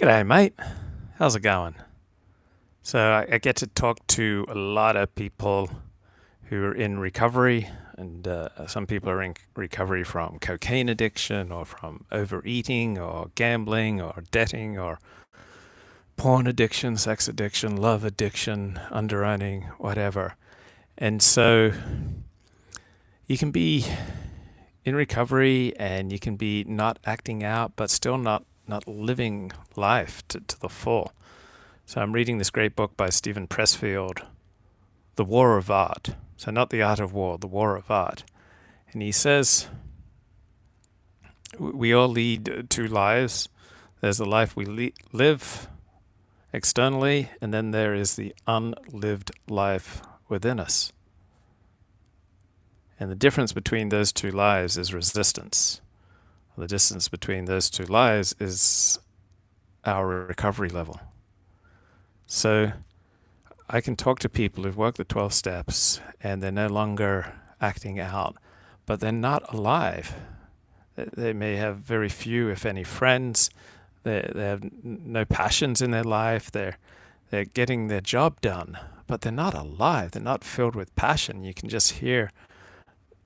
G'day, mate. How's it going? So, I get to talk to a lot of people who are in recovery, and some people are in recovery from cocaine addiction, or from overeating, or gambling, or debting, or porn addiction, sex addiction, love addiction, underearning, whatever. And so, you can be in recovery and you can be not acting out, but still not living life to the full. So I'm reading this great book by Stephen Pressfield, The War of Art. So not the art of war, the war of art. And he says we all lead two lives. There's the life we live externally, and then there is the unlived life within us. And the difference between those two lives is resistance. The distance between those two lives is our recovery level. So I can talk to people who've worked the 12 steps and they're no longer acting out, but they're not alive. They may have very few, if any, friends. They have no passions in their life. They're getting their job done, but they're not alive. They're not filled with passion. You can just hear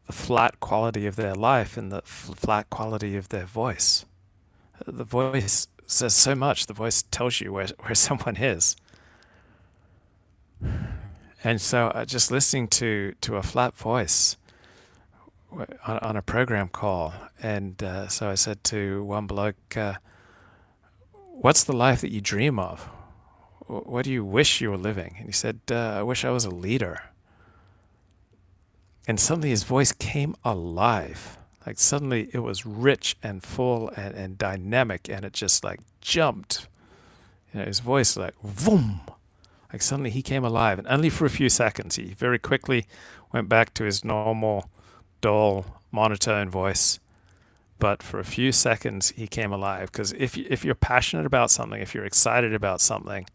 the flat quality of their life and the flat quality of their voice. The voice says so much. The voice tells you where someone is. And so just listening to a flat voice on a program call. And so I said to one bloke, what's the life that you dream of? What do you wish you were living? And he said, I wish I was a leader. And suddenly his voice came alive. Like suddenly it was rich and full and dynamic, and it just like jumped. His voice like boom. Like suddenly he came alive, and only for a few seconds. He very quickly went back to his normal, dull, monotone voice. But for a few seconds he came alive. Because if you're passionate about something, if you're excited about something,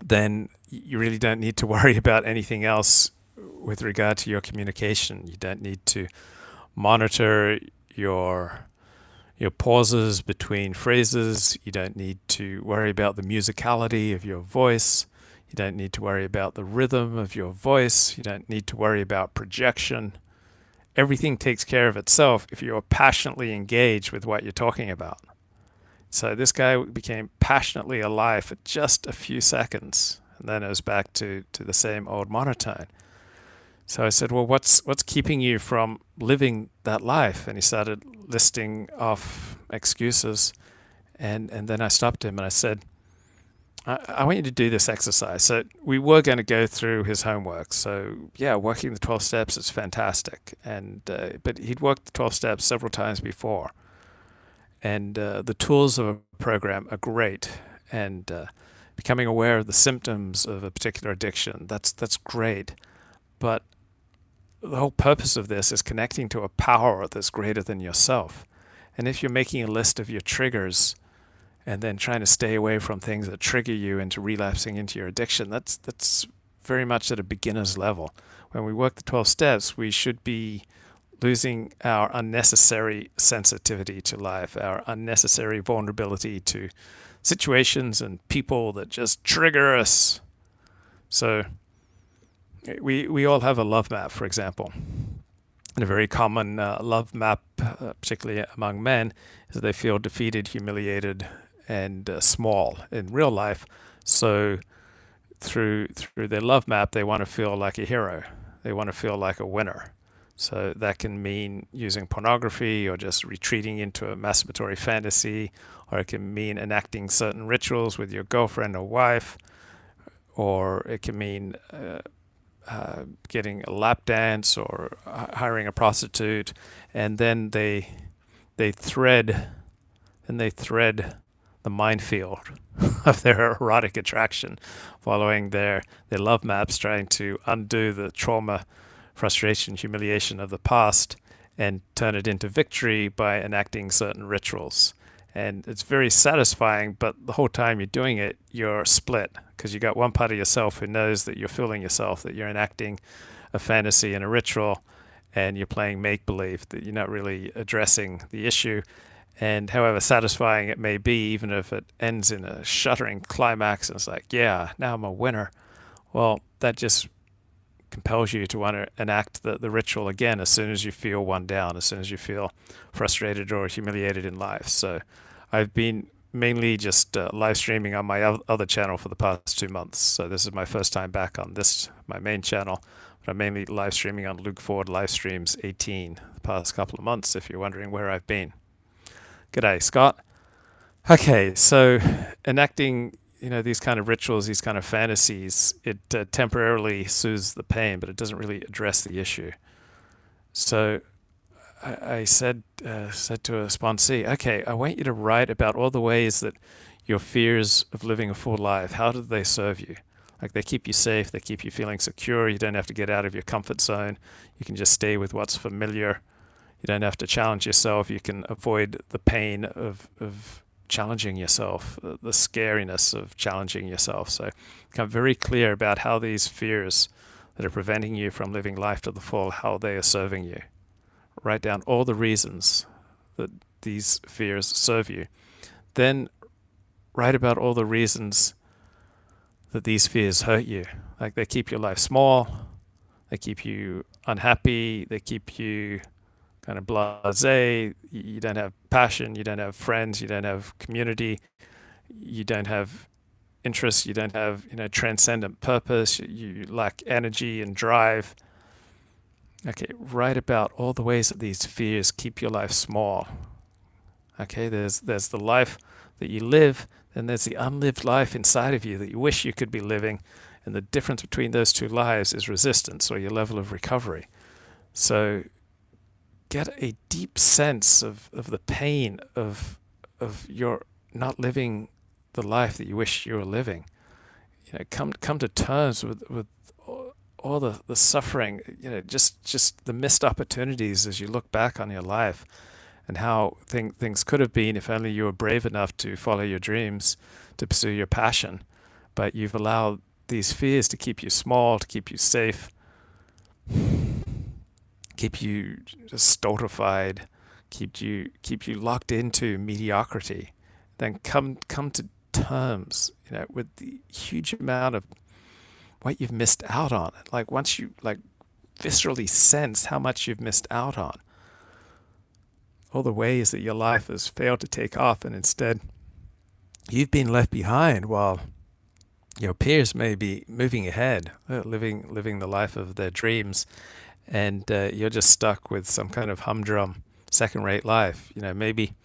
then you really don't need to worry about anything else with regard to your communication. You don't need to monitor your pauses between phrases. You don't need to worry about the musicality of your voice. You don't need to worry about the rhythm of your voice. You don't need to worry about projection. Everything takes care of itself if you're passionately engaged with what you're talking about. So this guy became passionately alive for just a few seconds, and then it was back to the same old monotone. So I said, well, what's keeping you from living that life? And he started listing off excuses. And then I stopped him and I said, I want you to do this exercise. So we were going to go through his homework. So yeah, working the 12 steps is fantastic. And but he'd worked the 12 steps several times before. And the tools of a program are great. And becoming aware of the symptoms of a particular addiction, that's great. But the whole purpose of this is connecting to a power that's greater than yourself. And if you're making a list of your triggers and then trying to stay away from things that trigger you into relapsing into your addiction, that's very much at a beginner's level. When we work the 12 steps, we should be losing our unnecessary sensitivity to life, our unnecessary vulnerability to situations and people that just trigger us. So we all have a love map, for example. And a very common love map, particularly among men, is that they feel defeated, humiliated, and small in real life. So through their love map, they want to feel like a hero. They want to feel like a winner. So that can mean using pornography or just retreating into a masturbatory fantasy, or it can mean enacting certain rituals with your girlfriend or wife, or it can mean getting a lap dance or hiring a prostitute, and then they thread the minefield of their erotic attraction, following their love maps, trying to undo the trauma, frustration, humiliation of the past and turn it into victory by enacting certain rituals. And it's very satisfying, but the whole time you're doing it, you're split, because you got one part of yourself who knows that you're fooling yourself, that you're enacting a fantasy and a ritual, and you're playing make-believe, that you're not really addressing the issue. And however satisfying it may be, even if it ends in a shuddering climax and it's like, yeah, now I'm a winner, well, that just compels you to want to enact the ritual again as soon as you feel one down, as soon as you feel frustrated or humiliated in life. So I've been mainly just live streaming on my other channel for the past 2 months. So this is my first time back on this, my main channel. But I'm mainly live streaming on Luke Ford Live Streams 18 the past couple of months, if you're wondering where I've been. G'day, Scott. Okay, so enacting these kind of rituals, these kind of fantasies, it temporarily soothes the pain, but it doesn't really address the issue. So I said to a sponsee, okay, I want you to write about all the ways that your fears of living a full life, how do they serve you? Like, they keep you safe, they keep you feeling secure, you don't have to get out of your comfort zone, you can just stay with what's familiar, you don't have to challenge yourself, you can avoid the pain of challenging yourself, the scariness of challenging yourself. So become very clear about how these fears that are preventing you from living life to the full, how they are serving you. Write down all the reasons that these fears serve you. Then write about all the reasons that these fears hurt you. Like, they keep your life small, they keep you unhappy, they keep you kind of blasé, you don't have passion, you don't have friends, you don't have community, you don't have interests, you don't have transcendent purpose, you lack energy and drive. Okay, write about all the ways that these fears keep your life small. Okay, there's the life that you live, then there's the unlived life inside of you that you wish you could be living, and the difference between those two lives is resistance, or your level of recovery. So get a deep sense of the pain of your not living the life that you wish you were living. Come to terms with all the suffering, just the missed opportunities as you look back on your life, and how things could have been if only you were brave enough to follow your dreams, to pursue your passion. But you've allowed these fears to keep you small, to keep you safe, keep you just stultified, keep you locked into mediocrity. Then come to terms, with the huge amount of what you've missed out on. Like, once you viscerally sense how much you've missed out on, all the ways that your life has failed to take off, and instead you've been left behind while your peers may be moving ahead, living the life of their dreams, and you're just stuck with some kind of humdrum second-rate life. Maybe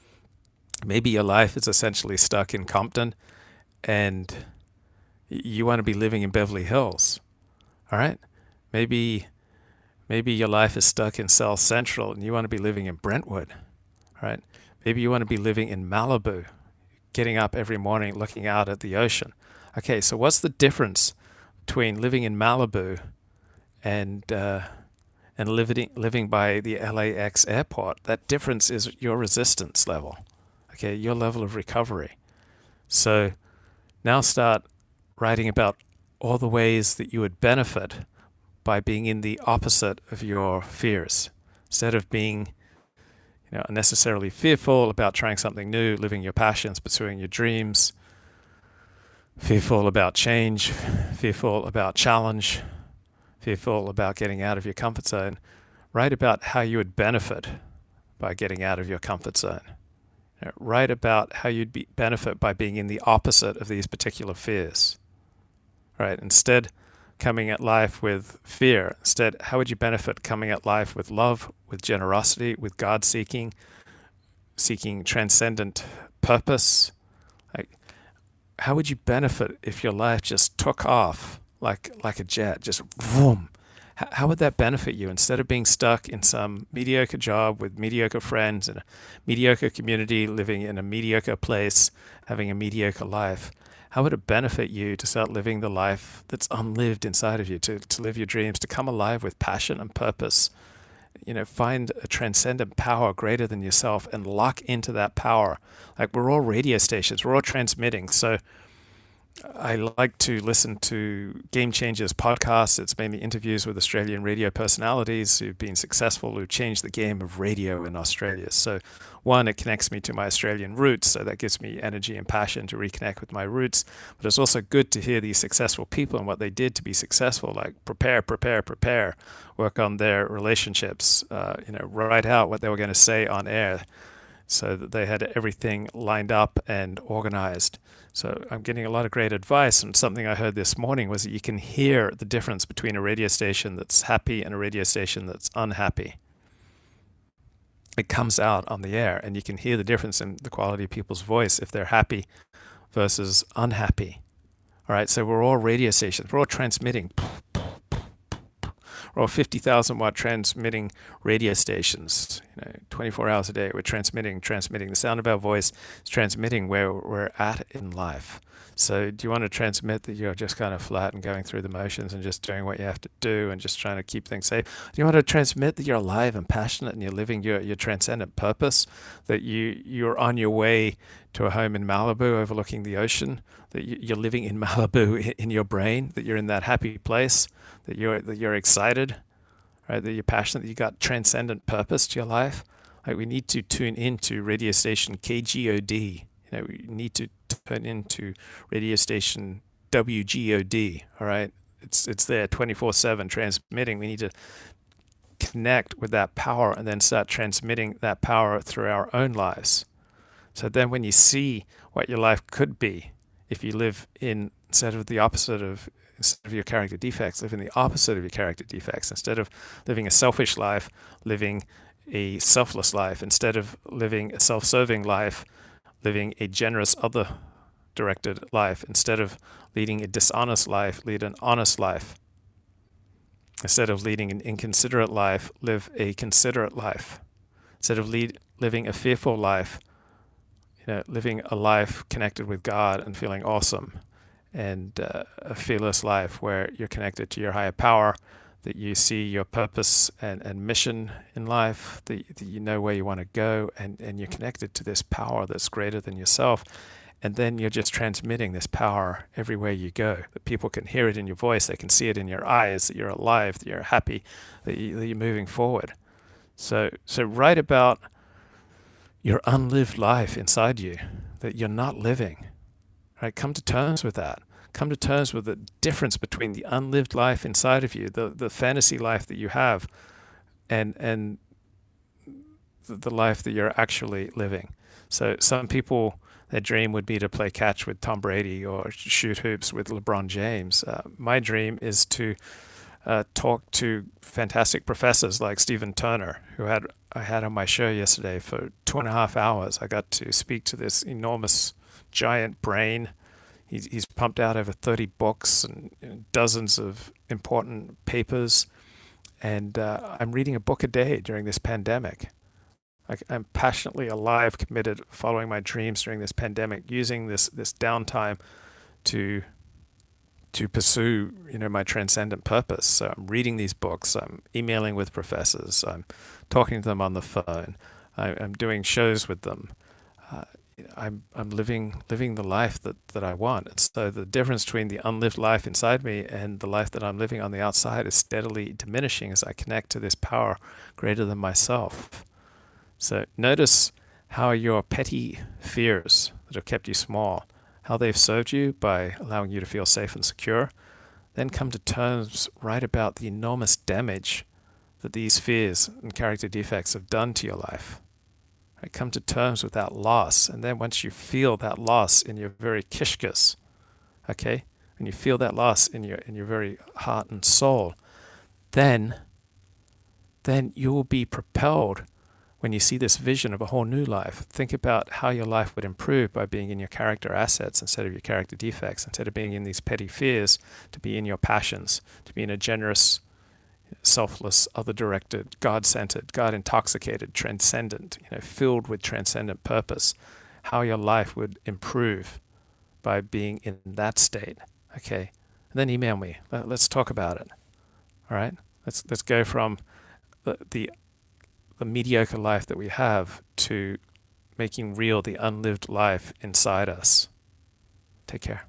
your life is essentially stuck in Compton, and you want to be living in Beverly Hills. All right, maybe your life is stuck in South Central, and you want to be living in Brentwood. All right, maybe you want to be living in Malibu, getting up every morning, looking out at the ocean. Okay, so what's the difference between living in Malibu and living by the LAX airport? That difference is your resistance level, okay, your level of recovery. So now start writing about all the ways that you would benefit by being in the opposite of your fears. Instead of being unnecessarily fearful about trying something new, living your passions, pursuing your dreams, fearful about change, fearful about challenge, fearful about getting out of your comfort zone, write about how you would benefit by getting out of your comfort zone. Write about how you'd benefit by being in the opposite of these particular fears. Right? Instead, coming at life with fear. Instead, how would you benefit coming at life with love, with generosity, with God-seeking, seeking transcendent purpose? Like, how would you benefit if your life just took off like a jet, just vroom? How would that benefit you? Instead of being stuck in some mediocre job with mediocre friends in a mediocre community, living in a mediocre place, having a mediocre life, how would it benefit you to start living the life that's unlived inside of you, to live your dreams, to come alive with passion and purpose? Find a transcendent power greater than yourself and lock into that power. Like, we're all radio stations, we're all transmitting. So I like to listen to Game Changers podcasts. It's mainly interviews with Australian radio personalities who've been successful, who changed the game of radio in Australia. So, one, it connects me to my Australian roots. So, that gives me energy and passion to reconnect with my roots. But it's also good to hear these successful people and what they did to be successful, like prepare, work on their relationships, write out what they were going to say on air so that they had everything lined up and organized. So I'm getting a lot of great advice. And something I heard this morning was that you can hear the difference between a radio station that's happy and a radio station that's unhappy. It comes out on the air, and you can hear the difference in the quality of people's voice if they're happy versus unhappy. All right, so we're all radio stations. We're all transmitting. We're all 50,000 watt transmitting radio stations, 24 hours a day. We're transmitting. The sound of our voice is transmitting where we're at in life. So do you want to transmit that you're just kind of flat and going through the motions and just doing what you have to do and just trying to keep things safe? Do you want to transmit that you're alive and passionate and you're living your transcendent purpose, that you're on your way to a home in Malibu overlooking the ocean, that you're living in Malibu in your brain, that you're in that happy place, that you're excited, right? That you're passionate, that you got transcendent purpose to your life? Like, we need to tune into radio station KGOD. We need to turn into radio station WGOD. All right, it's there 24/7 transmitting. We need to connect with that power and then start transmitting that power through our own lives. So then, when you see what your life could be, if you live instead of your character defects, live in the opposite of your character defects. Instead of living a selfish life, living a selfless life. Instead of living a self-serving life, living a generous, other-directed life. Instead of leading a dishonest life, lead an honest life. Instead of leading an inconsiderate life, live a considerate life. Instead of living a fearful life, living a life connected with God and feeling awesome. And a fearless life where you're connected to your higher power, that you see your purpose and mission in life, that you know where you want to go, and you're connected to this power that's greater than yourself. And then you're just transmitting this power everywhere you go, that people can hear it in your voice, they can see it in your eyes, that you're alive, that you're happy, that you're moving forward. So write about your unlived life inside you, that you're not living. Right? Come to terms with that. Come to terms with the difference between the unlived life inside of you, the fantasy life that you have, and the life that you're actually living. So some people, their dream would be to play catch with Tom Brady or shoot hoops with LeBron James. My dream is to talk to fantastic professors like Stephen Turner, who I had on my show yesterday for 2.5 hours. I got to speak to this enormous giant brain. He's pumped out over 30 books and dozens of important papers. And I'm reading a book a day during this pandemic. I'm passionately alive, committed, following my dreams during this pandemic, using this downtime to pursue, my transcendent purpose. So I'm reading these books. I'm emailing with professors. I'm talking to them on the phone. I'm doing shows with them. I'm living the life that I want. And so the difference between the unlived life inside me and the life that I'm living on the outside is steadily diminishing as I connect to this power greater than myself. So notice how your petty fears that have kept you small, how they've served you by allowing you to feel safe and secure. Then come to terms, write about the enormous damage that these fears and character defects have done to your life. Come to terms with that loss. And then once you feel that loss in your very kishkas, okay, and you feel that loss in your very heart and soul, then you will be propelled when you see this vision of a whole new life. Think about how your life would improve by being in your character assets instead of your character defects, instead of being in these petty fears, to be in your passions, to be in a generous, selfless, other-directed, God-centered, God-intoxicated, transcendent, filled with transcendent purpose. How your life would improve by being in that state. Okay, and then email me. Let's talk about it. All right, let's go from the mediocre life that we have to making real the unlived life inside us. Take care.